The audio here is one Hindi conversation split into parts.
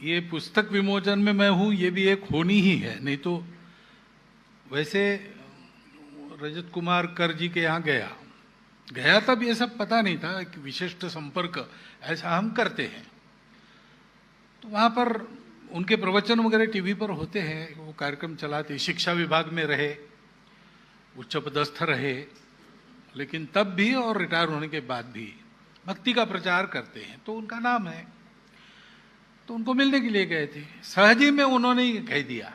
ये पुस्तक विमोचन में मैं हूँ, ये भी एक होनी ही है। नहीं तो वैसे रजत कुमार कर जी के यहाँ गया तब ये सब पता नहीं था कि विशिष्ट संपर्क ऐसा हम करते हैं। तो वहाँ पर उनके प्रवचन वगैरह टीवी पर होते हैं, वो कार्यक्रम चलाते, शिक्षा विभाग में रहे, उच्च पदस्थ रहे, लेकिन तब भी और रिटायर होने के बाद भी भक्ति का प्रचार करते हैं, तो उनका नाम है। तो उनको मिलने के लिए गए थे। सहज ही में उन्होंने कह दिया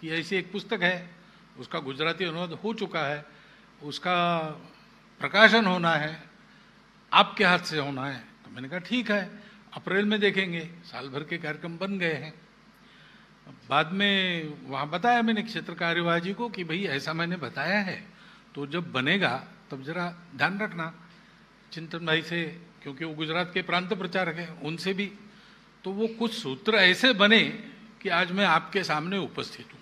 कि ऐसी एक पुस्तक है, उसका गुजराती अनुवाद हो चुका है, उसका प्रकाशन होना है, आपके हाथ से होना है। तो मैंने कहा ठीक है, अप्रैल में देखेंगे। साल भर के कार्यक्रम बन गए हैं। बाद में वहाँ बताया मैंने क्षेत्र कार्यवाह को कि भाई ऐसा मैंने बताया है, तो जब बनेगा तब जरा ध्यान रखना चिंतन भाई से, क्योंकि वो गुजरात के प्रांत प्रचारक हैं, उनसे भी। तो वो कुछ सूत्र ऐसे बने कि आज मैं आपके सामने उपस्थित हूँ।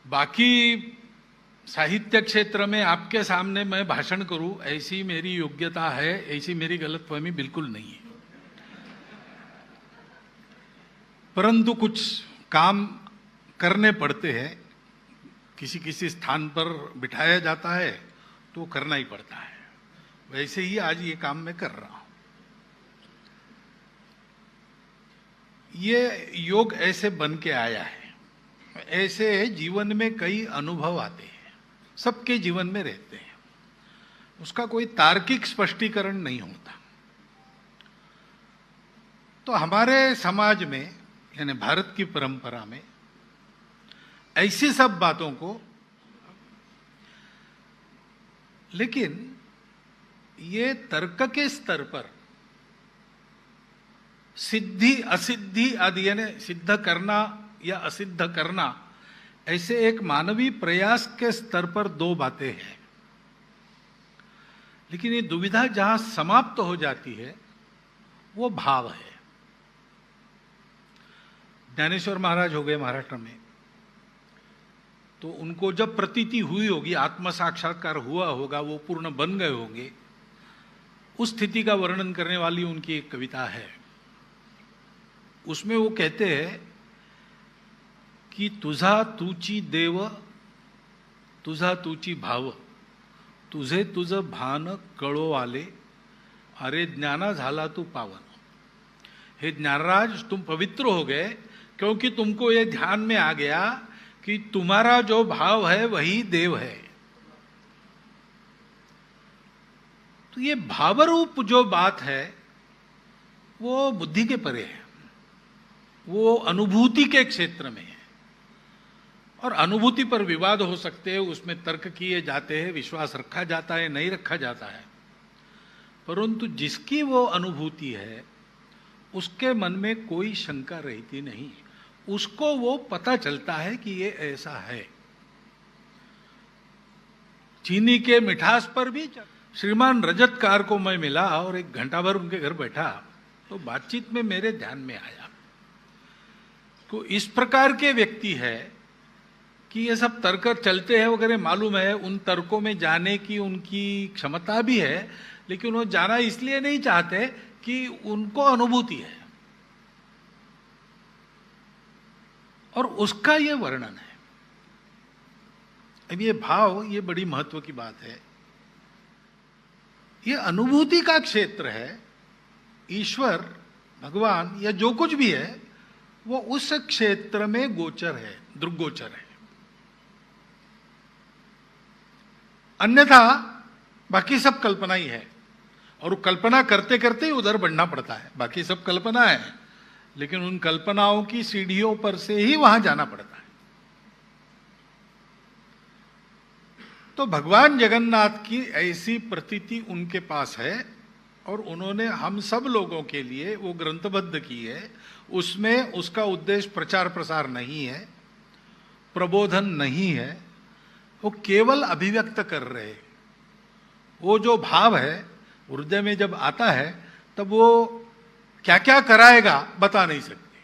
बाकी साहित्य क्षेत्र में आपके सामने मैं भाषण करूं, ऐसी मेरी योग्यता है, ऐसी मेरी गलतफहमी बिल्कुल नहीं है। परंतु कुछ काम करने पड़ते हैं, किसी किसी स्थान पर बिठाया जाता है तो करना ही पड़ता है। वैसे ही आज ये काम मैं कर रहा हूं। ये योग ऐसे बन के आया है, ऐसे जीवन में कई अनुभव आते हैं, सबके जीवन में रहते हैं, उसका कोई तार्किक स्पष्टीकरण नहीं होता। तो हमारे समाज में, यानी भारत की परंपरा में, ऐसी सब बातों को, लेकिन ये तर्क के स्तर पर सिद्धि असिद्धि आदि, यानी सिद्ध करना या असिद्ध करना, ऐसे एक मानवीय प्रयास के स्तर पर दो बातें हैं। लेकिन ये दुविधा जहां समाप्त हो जाती है वो भाव है। ज्ञानेश्वर महाराज हो गए महाराष्ट्र में, तो उनको जब प्रतीति हुई होगी, आत्म साक्षात्कार हुआ होगा, वो पूर्ण बन गए होंगे, उस स्थिति का वर्णन करने वाली उनकी एक कविता है। उसमें वो कहते हैं कि तुझा तूची देव, तुझा तूची भाव, तुझे तुझ भान कळो आले, अरे ज्ञाना झाला तू पावन। हे ज्ञानराज, तुम पवित्र हो गए क्योंकि तुमको ये ध्यान में आ गया कि तुम्हारा जो भाव है वही देव है। तो ये भावरूप जो बात है वो बुद्धि के परे है, वो अनुभूति के क्षेत्र में है। और अनुभूति पर विवाद हो सकते हैं, उसमें तर्क किए जाते हैं, विश्वास रखा जाता है, नहीं रखा जाता है। परंतु जिसकी वो अनुभूति है उसके मन में कोई शंका रहती नहीं, उसको वो पता चलता है कि ये ऐसा है। चीनी के मिठास पर भी श्रीमान रजतकार को मैं मिला और एक घंटा भर उनके घर बैठा, तो बातचीत में मेरे ध्यान में आया तो इस प्रकार के व्यक्ति है कि ये सब तर्क चलते हैं वगैरह, मालूम है, उन तर्कों में जाने की उनकी क्षमता भी है, लेकिन वो जाना इसलिए नहीं चाहते कि उनको अनुभूति है, और उसका ये वर्णन है। अब ये भाव, ये बड़ी महत्व की बात है। ये अनुभूति का क्षेत्र है। ईश्वर, भगवान या जो कुछ भी है वो उस क्षेत्र में गोचर है, दृग्गोचर है। अन्यथा बाकी सब कल्पना ही है, और कल्पना करते करते ही उधर बढ़ना पड़ता है। बाकी सब कल्पना है, लेकिन उन कल्पनाओं की सीढ़ियों पर से ही वहां जाना पड़ता है। तो भगवान जगन्नाथ की ऐसी प्रतीति उनके पास है, और उन्होंने हम सब लोगों के लिए वो ग्रंथबद्ध की है। उसमें उसका उद्देश्य प्रचार प्रसार नहीं है, प्रबोधन नहीं है, वो केवल अभिव्यक्त कर रहे। वो जो भाव है हृदय में जब आता है, तब वो क्या क्या कराएगा बता नहीं सकते।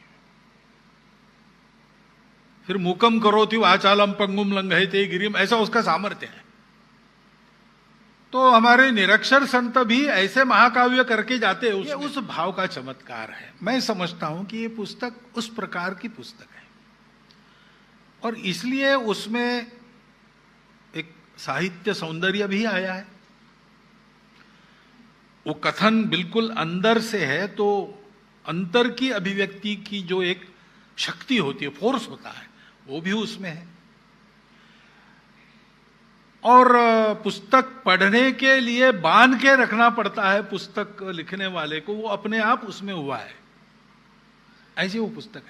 फिर मूकम करोति वाचालम पंगुम लंघयते गिरिम, ऐसा उसका सामर्थ्य है। तो हमारे निरक्षर संत भी ऐसे महाकाव्य करके जाते हैं, ये उस भाव का चमत्कार है। मैं समझता हूं कि ये पुस्तक उस प्रकार की पुस्तक है और इसलिए उसमें एक साहित्य सौंदर्य भी आया है। वो कथन बिल्कुल अंदर से है, तो अंतर की अभिव्यक्ति की जो एक शक्ति होती है, फोर्स होता है, वो भी उसमें है। और पुस्तक पढ़ने के लिए बांध के रखना पड़ता है पुस्तक लिखने वाले को, वो अपने आप उसमें हुआ है, ऐसी वो पुस्तक है।